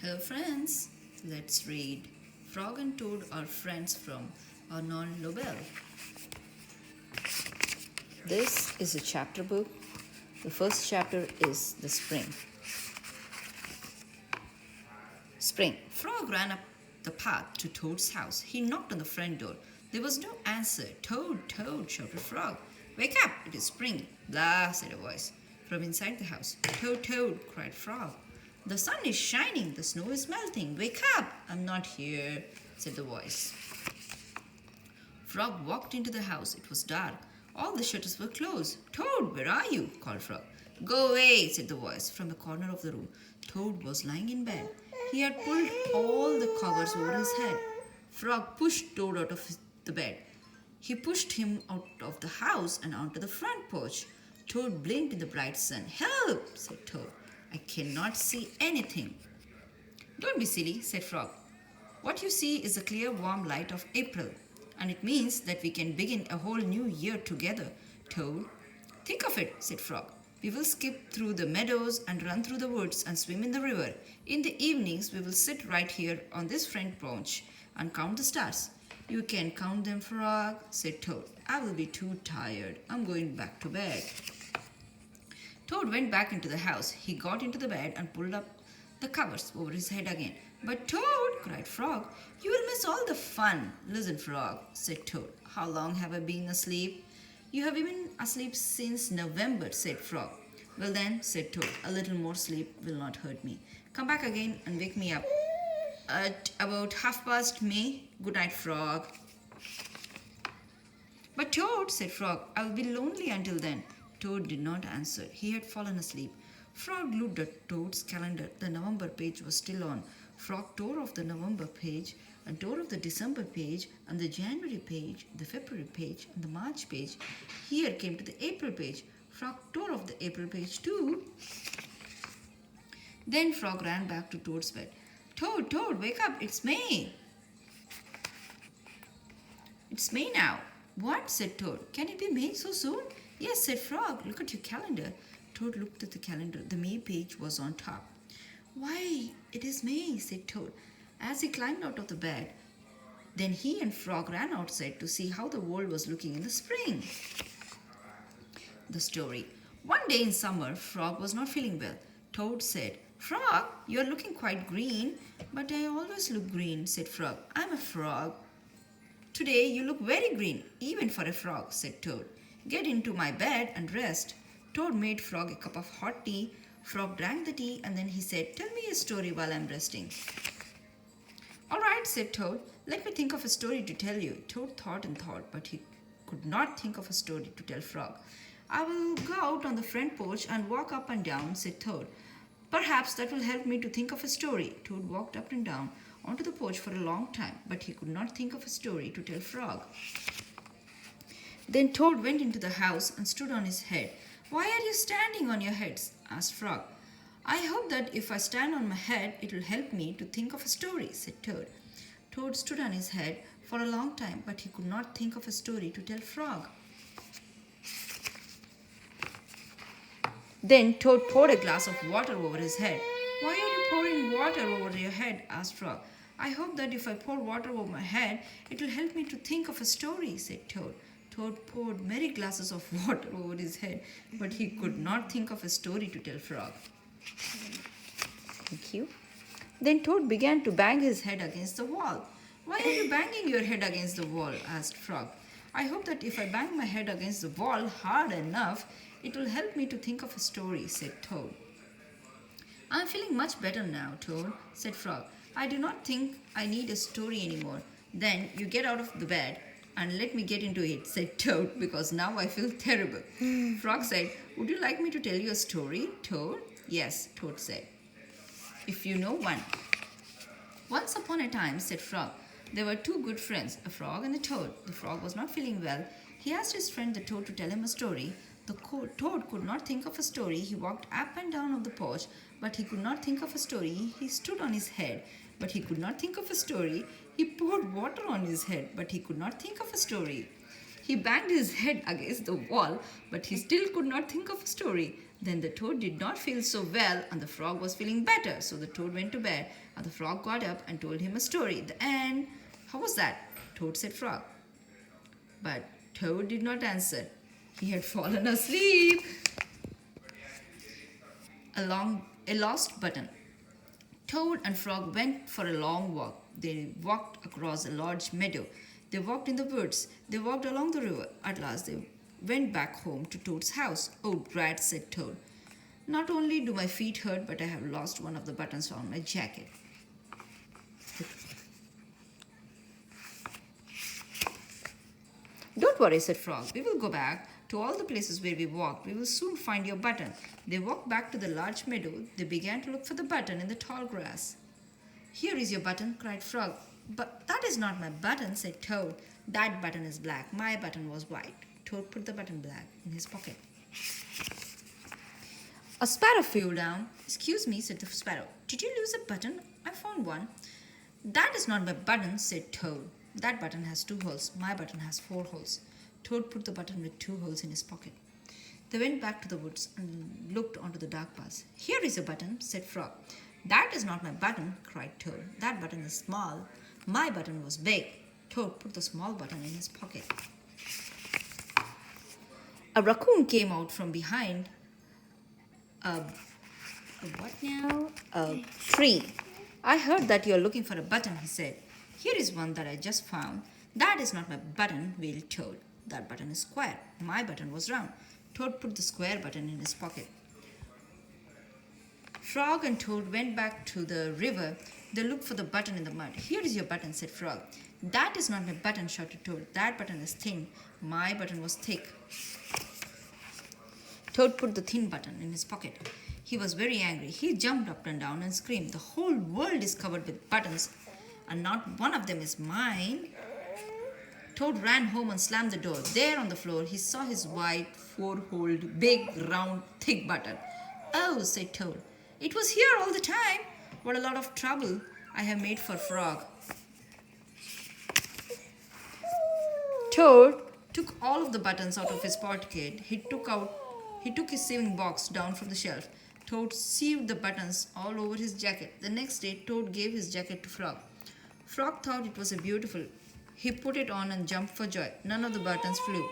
Hello friends, let's read Frog and Toad are friends from Arnold Lobel. This is a chapter book. The first chapter is the spring. Spring. Frog ran up the path to Toad's house. He knocked on the front door. There was no answer. Toad, Toad, shouted Frog. Wake up, it is spring. Blah, said a voice from inside the house. Toad, Toad, cried Frog. The sun is shining, the snow is melting. Wake up! I'm not here, said the voice. Frog walked into the house. It was dark. All the shutters were closed. Toad, where are you? Called Frog. Go away, said the voice from the corner of the room. Toad was lying in bed. He had pulled all the covers over his head. Frog pushed Toad out of the bed. He pushed him out of the house and onto the front porch. Toad blinked in the bright sun. Help, said Toad. I cannot see anything. Don't be silly, said Frog. What you see is the clear warm light of April, and it means that we can begin a whole new year together, Toad. Think of it, said Frog. We will skip through the meadows and run through the woods and swim in the river. In the evenings, we will sit right here on this front porch and count the stars. You can count them, Frog, said Toad. I will be too tired. I'm going back to bed. Toad went back into the house. He got into the bed and pulled up the covers over his head again. But Toad, cried Frog, you will miss all the fun. Listen, Frog, said Toad. How long have I been asleep? You have been asleep since November, said Frog. Well then, said Toad, a little more sleep will not hurt me. Come back again and wake me up at about past May. Good night, Frog. But Toad, said Frog, I will be lonely until then. Toad did not answer. He had fallen asleep. Frog looked at Toad's calendar. The November page was still on. Frog tore off the November page and tore off the December page and the January page, the February page and the March page. Here came to the April page. Frog tore off the April page too. Then Frog ran back to Toad's bed. Toad, Toad, wake up. It's May. It's May now. What? Said Toad. Can it be May so soon? Yes, said Frog. Look at your calendar. Toad looked at the calendar. The May page was on top. Why, it is May, said Toad, as he climbed out of the bed. Then he and Frog ran outside to see how the world was looking in the spring. The story. One day in summer, Frog was not feeling well. Toad said, Frog, you are looking quite green. But I always look green, said Frog. I'm a frog. Today you look very green, even for a frog, said Toad. Get into my bed and rest. Toad made Frog a cup of hot tea. Frog drank the tea and then he said, Tell me a story while I'm resting. All right, said Toad. Let me think of a story to tell you. Toad thought and thought, but he could not think of a story to tell Frog. I will go out on the front porch and walk up and down, said Toad. Perhaps that will help me to think of a story. Toad walked up and down onto the porch for a long time, but he could not think of a story to tell Frog. Then Toad went into the house and stood on his head. Why are you standing on your heads? Asked Frog. I hope that if I stand on my head, it will help me to think of a story, said Toad. Toad stood on his head for a long time, but he could not think of a story to tell Frog. Then Toad poured a glass of water over his head. Why are you pouring water over your head? Asked Frog. I hope that if I pour water over my head, it will help me to think of a story, said Toad. Toad poured many glasses of water over his head, but he could not think of a story to tell Frog. Thank you. Then Toad began to bang his head against the wall. Why are you banging your head against the wall? Asked Frog. I hope that if I bang my head against the wall hard enough, it will help me to think of a story, said Toad. I'm feeling much better now, Toad, said Frog. I do not think I need a story anymore. Then you get out of the bed and let me get into it, said Toad, because now I feel terrible. Frog said, Would you like me to tell you a story, Toad? Yes, Toad said. If you know one. Once upon a time, said Frog, there were two good friends, a frog and a toad. The frog was not feeling well. He asked his friend the toad to tell him a story. The toad could not think of a story. He walked up and down on the porch, but he could not think of a story. He stood on his head, but he could not think of a story. He poured water on his head, but he could not think of a story. He banged his head against the wall, but he still could not think of a story. Then the toad did not feel so well, and the frog was feeling better. So the toad went to bed, and the frog got up and told him a story. The end. How was that? Toad said frog. But Toad did not answer. He had fallen asleep. A lost button. Toad and Frog went for a long walk. They walked across a large meadow. They walked in the woods. They walked along the river. At last, they went back home to Toad's house. Oh, drat, said Toad. Not only do my feet hurt, but I have lost one of the buttons on my jacket. Don't worry, said Frog. We will go back to all the places where we walked. We will soon find your button. They walked back to the large meadow. They began to look for the button in the tall grass. Here is your button, cried Frog. But that is not my button, said Toad. That button is black. My button was white. Toad put the button black in his pocket. A sparrow flew down. Excuse me, said the sparrow. Did you lose a button? I found one. That is not my button, said Toad. That button has 2 holes. My button has 4 holes. Toad put the button with 2 holes in his pocket. They went back to the woods and looked onto the dark path. Here is a button, said Frog. That is not my button, cried Toad. That button is small. My button was big. Toad put the small button in his pocket. A raccoon came out from behind a what now? A tree. I heard that you are looking for a button, he said. Here is one that I just found. That is not my button, wailed Toad. That button is square. My button was round. Toad put the square button in his pocket. Frog and Toad went back to the river. They looked for the button in the mud. Here is your button, said Frog. That is not my button, shouted Toad. That button is thin. My button was thick. Toad put the thin button in his pocket. He was very angry. He jumped up and down and screamed, The whole world is covered with buttons, and not one of them is mine. Toad ran home and slammed the door. There on the floor, he saw his white, 4-holed, big, round, thick button. Oh, said Toad. It was here all the time. What a lot of trouble I have made for Frog. Toad took all of the buttons out of his pocket. He took his sewing box down from the shelf. Toad sewed the buttons all over his jacket. The next day, Toad gave his jacket to Frog. Frog thought it was beautiful. He put it on and jumped for joy. None of the buttons flew.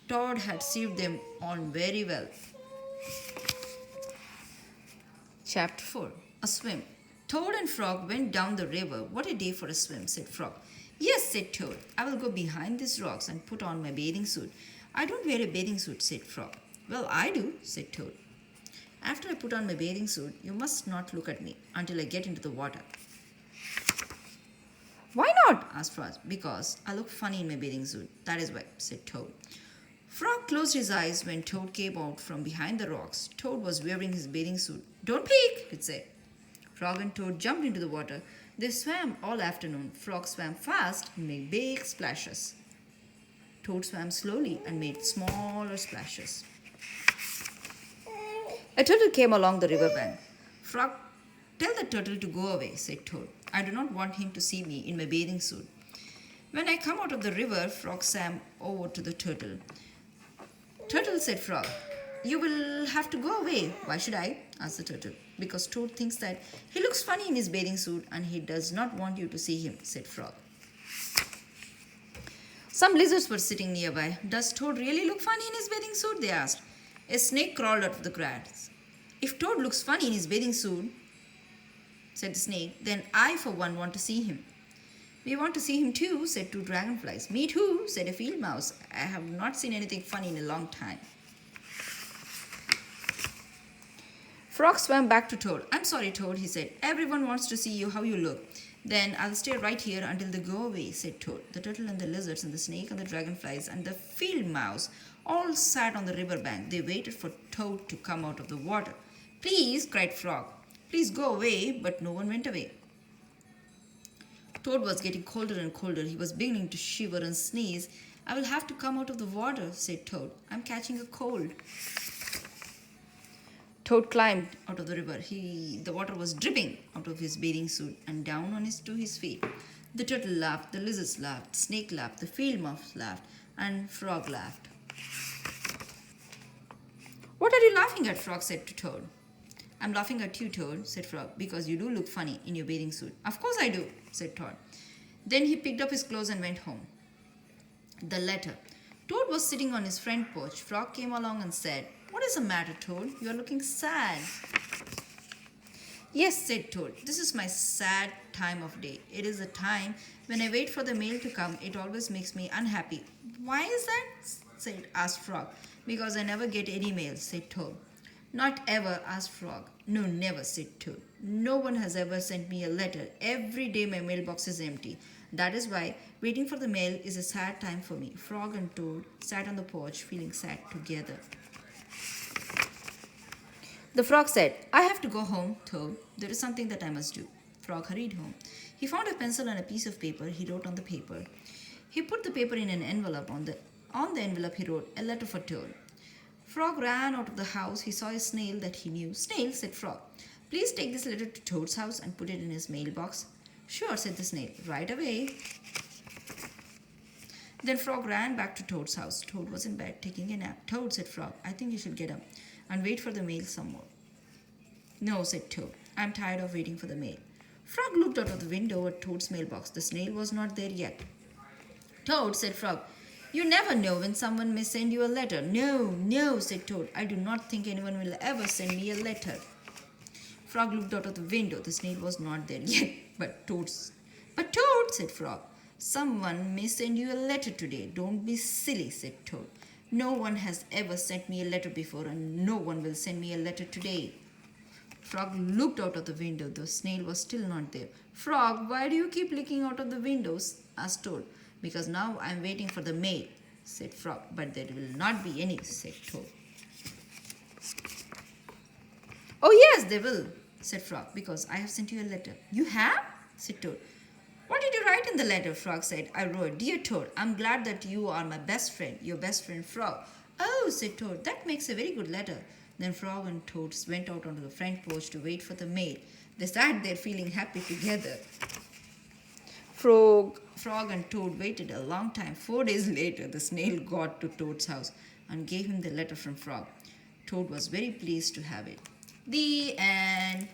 Toad had sewed them on very well. Chapter 4. A swim. Toad and Frog went down the river. What a day for a swim, said Frog. Yes, said Toad. I will go behind these rocks and put on my bathing suit. I don't wear a bathing suit, said Frog. Well, I do, said Toad. After I put on my bathing suit, you must not look at me until I get into the water. Why not? Asked Frog. Because I look funny in my bathing suit. That is why, said Toad. Frog closed his eyes when Toad came out from behind the rocks. Toad was wearing his bathing suit. Don't peek, it said. Frog and Toad jumped into the water. They swam all afternoon. Frog swam fast and made big splashes. Toad swam slowly and made smaller splashes. A turtle came along the riverbank. Frog, tell the turtle to go away, said Toad. I do not want him to see me in my bathing suit. When I come out of the river, Frog swam over to the turtle. Turtle, said Frog, you will have to go away. Why should I? Asked the turtle. Because Toad thinks that he looks funny in his bathing suit and he does not want you to see him, said Frog. Some lizards were sitting nearby. Does Toad really look funny in his bathing suit? They asked. A snake crawled out of the grass. If Toad looks funny in his bathing suit, said the snake, then I for one want to see him. We want to see him too, said 2 dragonflies. Me too, said a field mouse. I have not seen anything funny in a long time. Frog swam back to Toad. I'm sorry, Toad, he said. Everyone wants to see you how you look. Then I'll stay right here until they go away, said Toad. The turtle and the lizards and the snake and the dragonflies and the field mouse all sat on the riverbank. They waited for Toad to come out of the water. Please, cried Frog. Please go away, but no one went away. Toad was getting colder and colder. He was beginning to shiver and sneeze. I will have to come out of the water, said Toad. I'm catching a cold. Toad climbed out of the river. The water was dripping out of his bathing suit and down to his feet. The turtle laughed, the lizards laughed, the snake laughed, the field mouse laughed, and Frog laughed. What are you laughing at? Frog said to Toad. I'm laughing at you, Toad, said Frog, because you do look funny in your bathing suit. Of course I do, said Toad. Then he picked up his clothes and went home. The letter. Toad was sitting on his front porch. Frog came along and said, What is the matter, Toad? You are looking sad. Yes, said Toad. This is my sad time of day. It is a time when I wait for the mail to come. It always makes me unhappy. Why is that? Asked Frog. Because I never get any mail, said Toad. Not ever, asked Frog. No, never, said Toad. No one has ever sent me a letter. Every day my mailbox is empty. That is why waiting for the mail is a sad time for me. Frog and Toad sat on the porch feeling sad together. The frog said, I have to go home, Toad. There is something that I must do. Frog hurried home. He found a pencil and a piece of paper. He wrote on the paper. He put the paper in an envelope. On the envelope he wrote, A letter for Toad. Frog ran out of the house. He saw a snail that he knew. Snail, said Frog, please take this letter to Toad's house and put it in his mailbox. Sure, said the snail, right away. Then Frog ran back to Toad's house. Toad was in bed taking a nap. Toad, said Frog, I think you should get up and wait for the mail some more. No, said Toad, I'm tired of waiting for the mail. Frog looked out of the window at Toad's mailbox. The snail was not there yet. Toad, said Frog, you never know when someone may send you a letter. No, said Toad, I do not think anyone will ever send me a letter. Frog looked out of the window. The snail was not there yet. But Toad, said Frog, someone may send you a letter today. Don't be silly, said Toad. No one has ever sent me a letter before, and no one will send me a letter today. Frog looked out of the window. The snail was still not there. Frog, why do you keep looking out of the windows? Asked Toad. Because now I am waiting for the mail, said Frog. But there will not be any, said Toad. Oh yes, they will, said Frog, because I have sent you a letter. You have? Said Toad. What did you write in the letter? Frog said. I wrote, Dear Toad, I'm glad that you are my best friend, your best friend Frog. Oh, said Toad, that makes a very good letter. Then Frog and Toad went out onto the front porch to wait for the mail. They sat there feeling happy together. Frog and Toad waited a long time. 4 days later, the snail got to Toad's house and gave him the letter from Frog. Toad was very pleased to have it. The end.